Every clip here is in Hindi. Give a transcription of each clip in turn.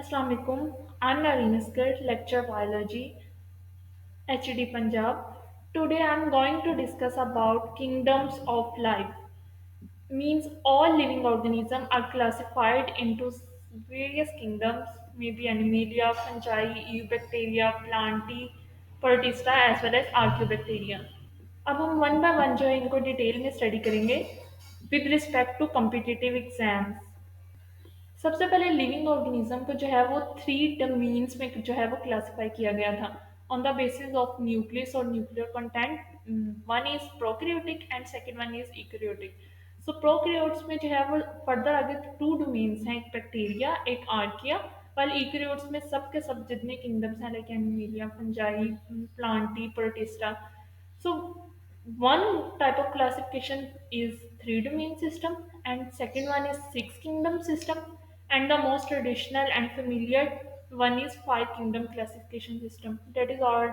Assalamu alaikum. I'm Naveen Askar, lecturer biology, HD Punjab. Today I'm going to discuss about kingdoms of life. Means all living organisms are classified into various kingdoms, maybe Animalia, Fungi, Eubacteria, Plantae, Protista as well as Archaeobacteria. अब हम वन बाय वन जो है इनको डिटेल में स्टडी करेंगे with respect to competitive exams. सबसे पहले लिविंग ऑर्गेनिज्म को जो है वो थ्री डोमेन्स में जो है वो क्लासिफाई किया गया था on the basis of nucleus और nuclear content. One is prokaryotic and second one is eukaryotic. So prokaryotes में जो है वो फर्दर आगे टू डोमेन्स हैं, एक बैक्टीरिया एक आर्किया, वाल यूकेरियोट्स में सब के सब जितने किंगडम्स हैं like animalia, fungi, Plantae, protista. So one type of classification is three domain system and second one is six kingdom system, and the most traditional and familiar one is five kingdom classification system that is all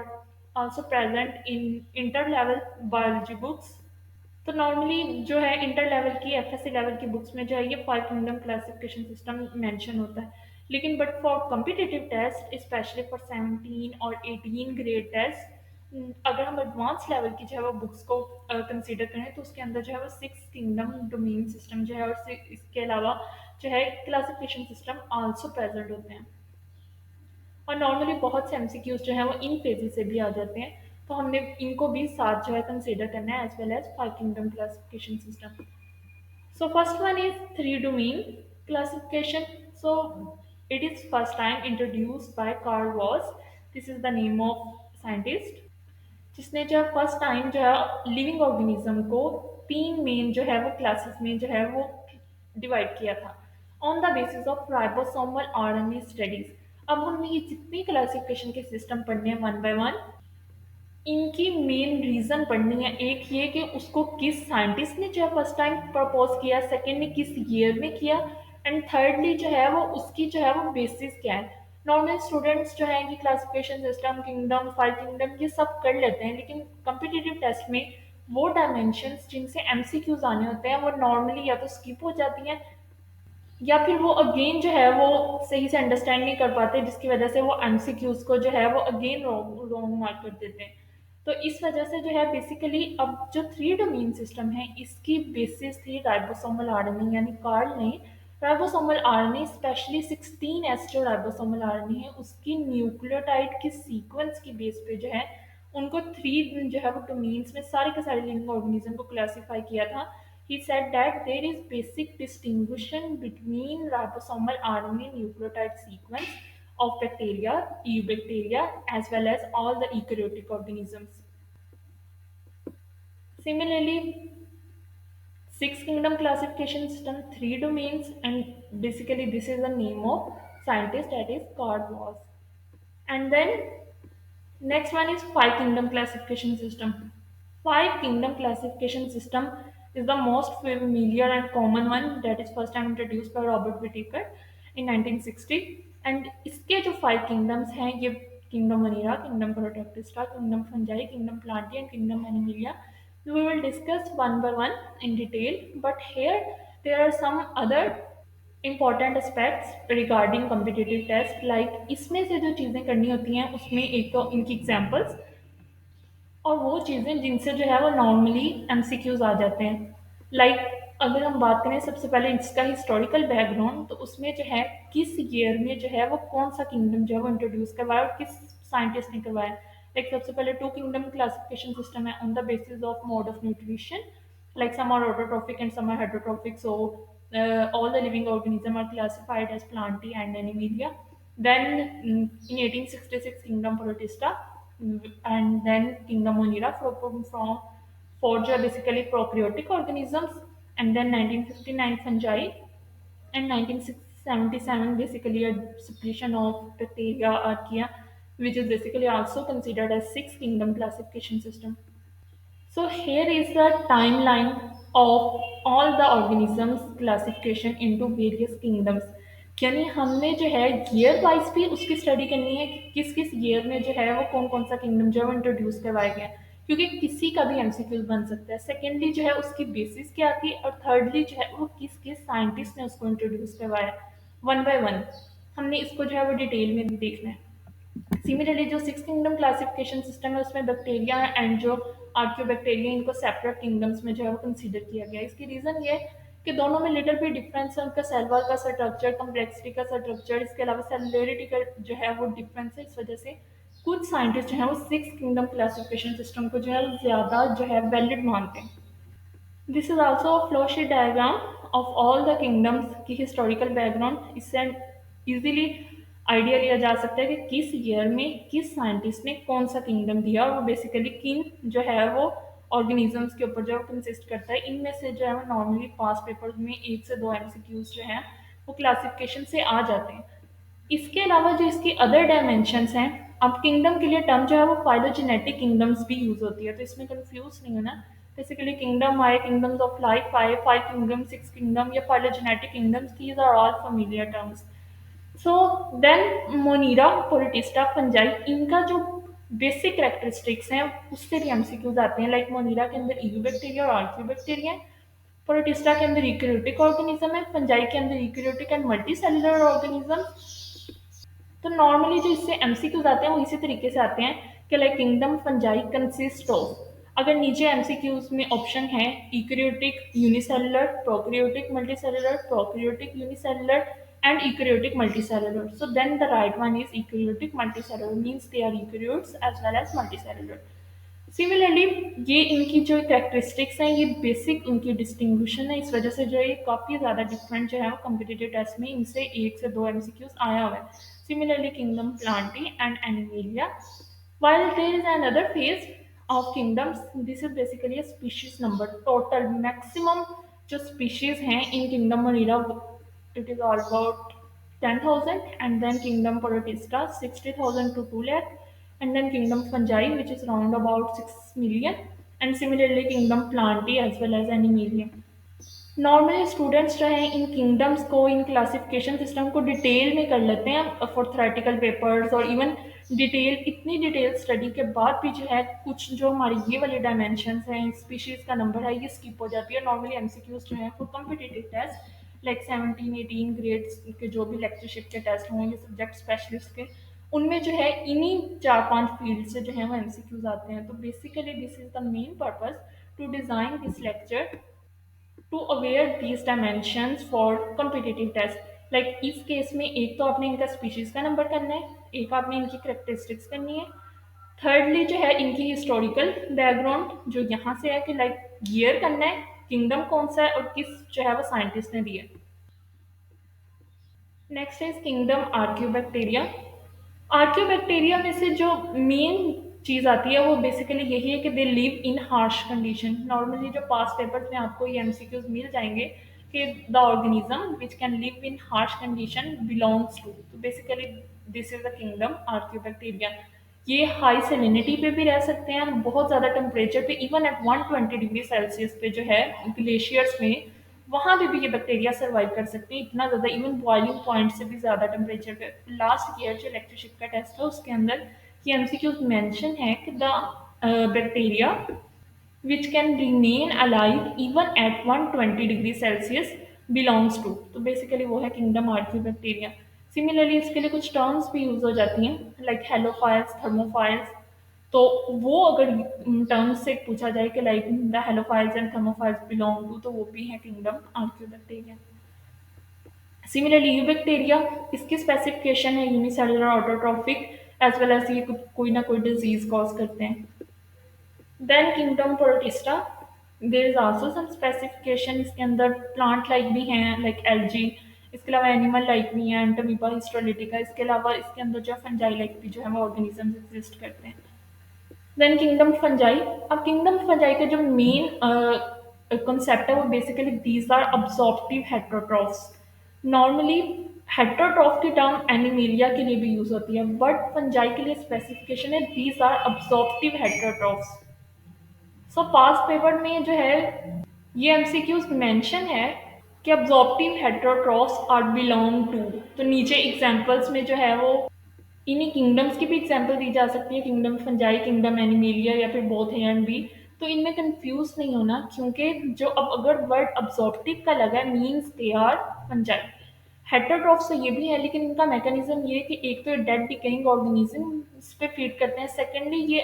also present in inter level biology books। तो नॉर्मली जो है इंटर लेवल की एफएससी लेवल की बुक्स में जो है ये five kingdom classification system mention होता है, लेकिन but for competitive test specially for 17 और 18 ग्रेड टेस्ट, अगर हम एडवांस लेवल की जो है वो बुक्स को कंसीडर करें तो उसके अंदर जो है वो सिक्स किंगडम डोमेन सिस्टम जो है और इसके अलावा जो है क्लासिफिकेशन सिस्टम आल्सो प्रेजेंट होते हैं। और नॉर्मली बहुत से एमसीक्यूज जो हैं वो इन फेजेस से भी आ जाते हैं, तो हमने इनको भी साथ जो है कंसीडर करना है as well as five kingdom classification system. So first one is three domain classification. So it is first time introduced by Carl Woese. This is the name of scientist जिसने जो है फर्स्ट टाइम जो है लिविंग ऑर्गेनिज्म को तीन मेन जो है वो क्लासेस में जो है वो डिवाइड किया था on the basis of ribosomal RNA studies. अब हमने ये जितनी क्लासिफिकेशन के सिस्टम पढ़ने हैं वन बाय वन, इनकी मेन रीजन पढ़नी है। एक ये कि उसको किस साइंटिस्ट ने जो है फर्स्ट टाइम प्रपोज किया, सेकंड ने किस ईयर में किया, एंड थर्डली जो है वो उसकी जो है वो बेसिस क्या है। नॉर्मल स्टूडेंट्स जो है ये classification system kingdom five kingdom ये सब कर लेते हैं, लेकिन कम्पिटिटिव टेस्ट में वो डायमेंशंस जिनसे एमसीक्यूज आने होते हैं वो नॉर्मली या तो स्किप हो जाती हैं या फिर वो अगेन जो है वो सही से अंडरस्टैंड नहीं कर पाते, जिसकी वजह से वो एमसीक्यूज को जो है वो अगेन रॉन्ग मार्क कर देते हैं। तो इस वजह से जो है बेसिकली अब जो थ्री डोमेन सिस्टम है इसकी बेसिस थी राइबोसोमल आरएनए, यानी कार्ल ने राइबोसोमल आरएनए स्पेशली 16S जो राइबोसोमल आरएनए है उसकी न्यूक्लियोटाइड की सीक्वेंस की बेस पे जो है उनको थ्री जो है वो डोमेन्स में सारे के सारे लिविंग ऑर्गेनिज्म को क्लासिफाई किया था। He said that there is basic distinction between ribosomal RNA nucleotide sequence of bacteria, eubacteria, as well as all the eukaryotic organisms. Similarly, six kingdom classification system, three domains, and basically this is the name of scientist that is Carl Woese. And then next one is five kingdom classification system. Five kingdom classification system is the most familiar and common one that is first time introduced by Robert Whittaker in 1960, and इसके जो five kingdoms हैं ये kingdom Vanera, kingdom Protoctista, kingdom Fungi, kingdom Plantae and kingdom Animalia. We will discuss one by one in detail, but here there are some other important aspects regarding competitive test, like इसमें से जो चीज़ें करनी होती हैं उसमें एक तो इनकी एग्जांपल्स और वो चीज़ें जिनसे जो है वो नॉर्मली एमसीक्यूज आ जाते हैं। लाइक अगर हम बात करें सबसे पहले इसका हिस्टोरिकल बैकग्राउंड, तो उसमें जो है किस ईयर में जो है वो कौन सा किंगडम जो है वो इंट्रोड्यूस करवाया और किस साइंटिस्ट ने करवाया। लाइक सबसे पहले टू किंगडम क्लासिफिकेशन सिस्टम है on the basis of mode of nutrition, like some are autotrophic and some are heterotrophic. So all the living organisms are classified as Plantae and Animalia. Then in 1866 Kingdom Protista, and then Kingdom Monera for जो basically prokaryotic organisms, and then 1959 fungi, and 1977 basically a separation of bacteria archaea, which is basically also considered as six kingdom classification system. So here is the timeline of all the organisms classification into various kingdoms। यानी हमने जो है ईयर वाइज भी उसकी स्टडी करनी है कि किस किस ईयर में जो है वो कौन कौन सा किंगडम जो है वो इंट्रोड्यूस करवाया गया है, क्योंकि किसी का भी एमसीक्यूज बन सकता है। सेकेंडली जो है उसकी बेसिस क्या थी, और थर्डली जो है वो किस किस साइंटिस्ट ने उसको इंट्रोड्यूस करवाया, वन बाय वन। हमने इसको जो है वो डिटेल में भी देखना है। सिमिलरली जो सिक्स किंगडम क्लासिफिकेशन सिस्टम है उसमें बैक्टीरिया एंड जो आर्कियोबैक्टीरिया इनको सेपरेट किंगडम्स में जो है वो कंसीडर किया गया है। इसकी रीज़न ये है कि दोनों में लिटिल भी डिफरेंस है, उनका सेल वॉल का स्ट्रक्चर, कम्प्लेक्सिटी का स्ट्रक्चर, इसके अलावा सेलुलरिटी का जो है वो डिफरेंस है। इस वजह से कुछ साइंटिस्ट जो है वो सिक्स किंगडम क्लासिफिकेशन सिस्टम को जो है ज़्यादा जो है वैलिड मानते हैं। This is also a flow sheet diagram of all the kingdoms की हिस्टोरिकल बैकग्राउंड। इससे इजीली आइडिया लिया जा सकता है कि किस ईयर में किस साइंटिस्ट ने कौन सा किंगडम दिया और वो बेसिकली किन जो है वो ऑर्गेनिजम्स के ऊपर जो कंसिस्ट करता है। इनमें से जो है वो नॉर्मली पास पेपर्स में एक से दो एमसीक्यूज जो हैं वो क्लासिफिकेशन से आ जाते हैं। इसके अलावा जो इसकी अदर डायमेंशंस हैं, अब किंगडम के लिए टर्म जो है वो फाइलोजेनेटिक किंगडम्स भी यूज होती है, तो इसमें कंफ्यूज नहीं होना। बेसिकली किंगडम आए, किंगडम्स ऑफ लाइफ आए, फाइव किंगडम, सिक्स किंगडम या phylogenetic kingdoms, these are all familiar terms. So then Monera, Protista, Fungi, इनका जो बेसिक कैरेक्टरिस्टिक्स हैं उससे भी एमसीक्यूज आते हैं। लाइक मोनीरा के अंदर ईयू बैक्टीरिया और आर्कियो बैक्टीरिया है, पोलिटिस्टा के अंदर यूकैरियोटिक ऑर्गेनिज्म है, फंजाई के अंदर eukaryotic and multi cellular organism. तो नॉर्मली जो इससे एमसीक्यूज आते हैं वो इसी तरीके से आते हैं कि like kingdom fungi consist of, अगर नीचे एमसीक्यूज में ऑप्शन है eukaryotic unicellular, prokaryotic multicellular, prokaryotic unicellular and eukaryotic multicellular, so then the right one is eukaryotic multicellular, means they are eukaryotes as well as multicellular. Similarly ये इनकी जो कैरेक्टरिस्टिक्स हैं, ये बेसिक इनकी डिस्टिंग्विशन है, इस वजह से जो ये काफ़ी ज़्यादा डिफरेंट जो है वो कम्पिटिटिव टेस्ट में इनसे एक से दो एमसीक्यूज आया हुआ है। Similarly kingdom Plantae and animalia, while there is another phase of kingdoms, this is basically a species number, total maximum जो species हैं in kingdom Monera, it is all about 10,000, and then kingdom Protista 60,000 to 2 lakh, and then kingdom Fungi which is around about 6 million, and similarly kingdom Plantae as well as Animalia। Normally students जो हैं इन किंगडम्स को, इन क्लासिफिकेशन सिस्टम को डिटेल में कर लेते हैं फॉर थ्योरेटिकल पेपर्स, और इवन डिटेल, इतनी डिटेल स्टडी के बाद भी जो है कुछ जो हमारी ये वाली डायमेंशंस हैं, स्पीशीज़ का नंबर है, ये स्किप हो जाती है। नॉर्मली एमसीक्यूज जो हैं for competitive taste like 17-18 grades के जो भी लेक्चरशिप के टेस्ट हों या सब्जेक्ट स्पेशलिस्ट के, उनमें जो है इन्हीं 4-5 फील्ड से जो है वो एमसीक्यूज आते हैं। तो basically this is the main purpose to design this lecture to aware these dimensions for competitive test. Like इस केस में एक तो आपने इनका स्पीशीज़ का नंबर करना है, एक आपने इनकी करेक्टरिस्टिक्स करनी है, थर्डली जो है इनकी हिस्टोरिकल बैकग्राउंड जो यहाँ से है कि लाइक ईयर करना है, किंगडम कौन सा है और किस जो है वो साइंटिस्ट ने दिया। Next is kingdom आर्कियोबैक्टीरिया। आर्कियोबैक्टीरिया में से जो मेन चीज़ आती है वो बेसिकली यही है कि they live in harsh condition. Normally जो पास पेपर्स में आपको ये एमसीक्यूज मिल जाएंगे कि the organism which can live in harsh condition belongs to, तो basically this is the kingdom Archaebacteria. ये हाई सेलिनिटी पे भी रह सकते हैं, बहुत ज़्यादा टेम्परेचर पे, इवन एट 120 डिग्री सेल्सियस पे जो है ग्लेशियर्स में, वहाँ पे भी ये बैक्टीरिया सर्वाइव कर सकते हैं, इतना ज़्यादा, इवन बॉइलिंग पॉइंट से भी ज़्यादा टेम्परेचर पे। लास्ट ईयर जो इलेक्ट्रिशिप का टेस्ट है उसके अंदर ये एमसीक्यूज मेंशन है कि the bacteria which can remain alive even at 120 degree Celsius belongs to, तो बेसिकली वो है किंगडम आर्कियोबैक्टीरिया। सिमिलरली इसके लिए कुछ टर्म्स भी यूज हो जाती हैं लाइक हेलोफाइल्स, थर्मोफाइल्स, तो वो अगर टर्म्स से पूछा जाए कि like the halophiles and thermophiles belong to, तो वो भी है किंगडम आर्कियोबैक्टीरिया। सिमिलरली यूबैक्टीरिया, इसकी स्पेसिफिकेशन है unicellular autotrophic, as well as ये कोई ना कोई डिजीज कॉज करते हैं। Then kingdom protista, there is also some specification, इसके अंदर प्लांट लाइक भी हैं लाइक एल्जी, इसके अलावा एनिमल लाइक भी हैं एंटोमीबा हिस्टोलिटिका, इसके अलावा इसके अंदर जो फंजाई लाइक भी जो है वो ऑर्गेनिजम्स एग्जिस्ट करते हैं। देन किंगडम फंजाई, अब किंगडम फंजाई का जो मेन कॉन्सेप्ट है वो basically these are absorptive heterotrophs. Normally heterotroph की टर्म एनिमेलिया के लिए भी यूज होती है, बट फंजाई के लिए स्पेसिफिकेशन है these are absorptive heterotrophs. So past paper में जो है ये एमसीक्यूज मेंशन है कि absorptive heterotrophs are belong to, तो नीचे एग्जांपल्स में जो है वो इन्हीं किंगडम्स की भी एग्जांपल दी जा सकती है, किंगडम फंजाई, किंगडम एनिमेलिया या फिर बोथ ए एंड बी। तो इनमें कंफ्यूज नहीं होना, क्योंकि जो अब अगर वर्ड अब्जॉर्प्टिव का लगा है means they are fungi, heterotroph से ये भी है, लेकिन इनका मैकेनिज्म ये है कि एक तो डेड डिकेइंग ऑर्गेनिज्म इस पे फीड करते हैं, सेकेंडली ये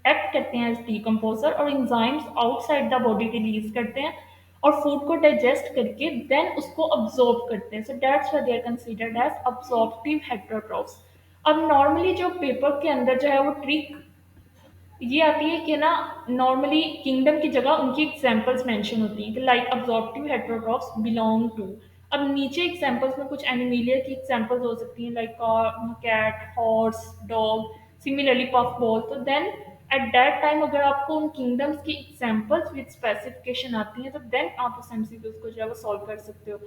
एक्ट करते हैं एज डीकम्पोजर और enzymes outside the body release करते हैं और फूड को डाइजेस्ट करके देन उसको अब्जॉर्ब करते हैं, so that's why they are considered as absorptive heterotrophs. अब नॉर्मली जो पेपर के अंदर जो है वो ट्रिक ये आती है कि ना, नॉर्मली किंगडम की जगह उनकी एग्जांपल्स मेंशन होती हैं कि लाइक अब्जॉर्प्टिव हेटरोट्रॉफ्स बिलोंग टू। अब नीचे एग्जांपल्स में कुछ एनिमेलिया की एग्जांपल्स हो सकती हैं like cat, horse, dog, similarly puff ball. तो देन एट दैट टाइम अगर आपको उन किंगडम्स की एग्जांपल्स विद स्पेसिफिकेशन आती हैं तो देन आप उस एमसीक्यूज को जो है वो सॉल्व कर सकते हो।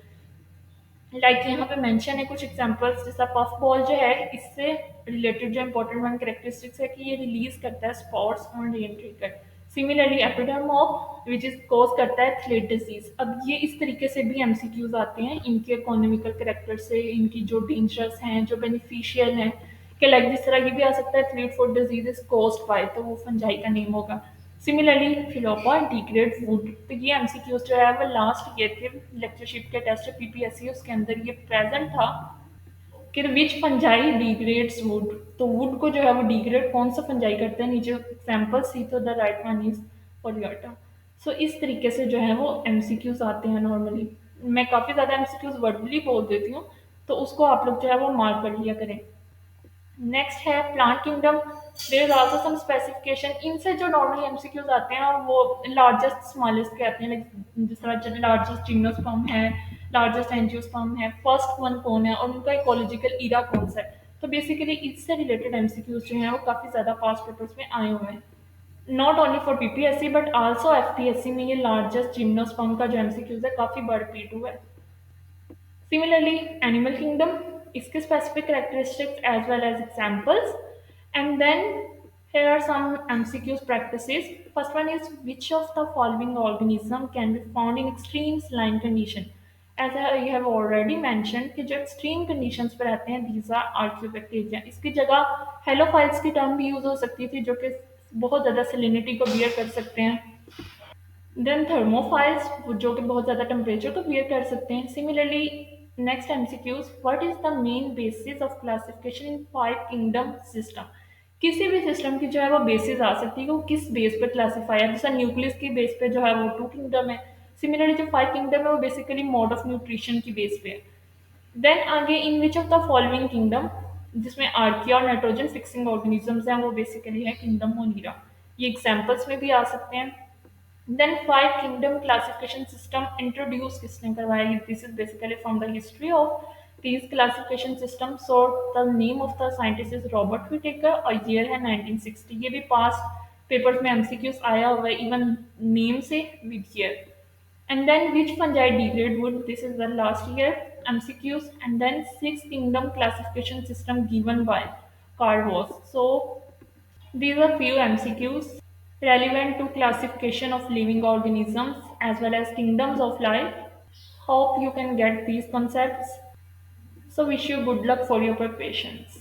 यहाँ पे मेंशन है कुछ एग्जांपल्स, जैसा पफ बॉल जो है, इससे रिलेटेड जो इंपॉर्टेंट वन कैरेक्टरिस्टिक्स है कि ये रिलीज करता है spots on re entry. Similarly epiderm which is cause करता है थ्लेट डिजीज। अब ये इस तरीके से भी एमसीक्यूज आते हैं इनके इकोनॉमिकल कैरेक्टर से, इनकी जो डेंजरस हैं, जो बेनिफिशियल हैं, कि लाइक जिस तरह ये भी आ सकता है athlete foot disease is caused by, तो वो फंजाई का नेम होगा। सिमिलरली फिलोपा डिग्रेड वुड। तो ये एमसीक्यूज जो है वो लास्ट ईयर के लेक्चरशिप के टेस्ट पीपीएससी उसके अंदर ये प्रेजेंट था कि विच फंजाई डिग्रेड्स वुड। तो वुड को जो है वो डिग्रेड कौन सा फंजाई करते हैं, नीचे सैंपल सी, तो द राइट वन इज पोलियोटा। सो इस तरीके से जो है वो एमसीक्यूज आते हैं नॉर्मली। मैं काफ़ी ज़्यादा एमसीक्यूज वर्डली बोल देती हूँ, तो उसको आप लोग जो है वो मार्क कर लिया करें। नेक्स्ट है plant kingdom. There is also some specification. इनसे जो नॉर्मली एमसीक्यूज आते हैं और वो लार्जेस्ट स्मॉलेस्ट के आते हैं, लाइक जिस तरह लार्जेस्ट जिम्नोस्पर्म है, लार्जेस्ट एंजियोस्पर्म है, फर्स्ट वन कौन है और उनका इकोलॉजिकल ईरा कौन सा है। तो बेसिकली इससे रिलेटेड एमसीक्यूज जो हैं वो काफ़ी ज़्यादा पास्ट पेपर्स में आए हुए हैं, not only for PPSC but also FPSC में ये लार्जेस्ट जिम्नोस्पर्म का जो एमसीक्यूज है काफ़ी बार रिपीट हुआ है। Similarly, animal kingdom, इसके specific characteristics as well as examples. And then here are some MCQs practices. First one is which of the following organism can be found in extreme saline condition? As I have already mentioned कि जो extreme conditions पर रहते हैं these are archaeobacteria. इसकी जगह हेलोफाइल्स की टर्म भी यूज हो सकती थी जो कि बहुत ज़्यादा salinity को बियर कर सकते हैं। देन थर्मोफाइल्स जो कि बहुत ज़्यादा टेम्परेचर को बियर कर सकते हैं। Similarly next MCQs, what is the main basis of classification in five kingdom system? किसी भी सिस्टम की जो है वो बेसिस आ सकती है कि वो किस बेस पे क्लासीफाई है। जैसा न्यूक्लियस की बेस पे जो है वो टू किंगडम है, सिमिलरली जो फाइव किंगडम है वो बेसिकली मोड ऑफ न्यूट्रिशन की बेस पे है। देन आगे in which of the following kingdom, जिसमें आर्किया और नाइट्रोजन फिक्सिंग ऑर्गेनिजम्स हैं, वो बेसिकली है किंगडम मोनीरा। ये एग्जाम्पल्स में भी आ सकते हैं। Then five kingdom classification system introduce किसने करवाया? This is basically from the history of these classification systems. So the name of the scientist is Robert Whittaker और year है 1960। ये भी पास्ट पेपर्स में एमसीक्यूज आया हुआ है इवन नेम से with year. And then which fungi degrade wood? This is the last year MCQs. And then six kingdom classification system given by Carl Voss. So these are few MCQs relevant to classification of living organisms as well as kingdoms of life. Hope you can get these concepts. So wish you good luck for your preparations.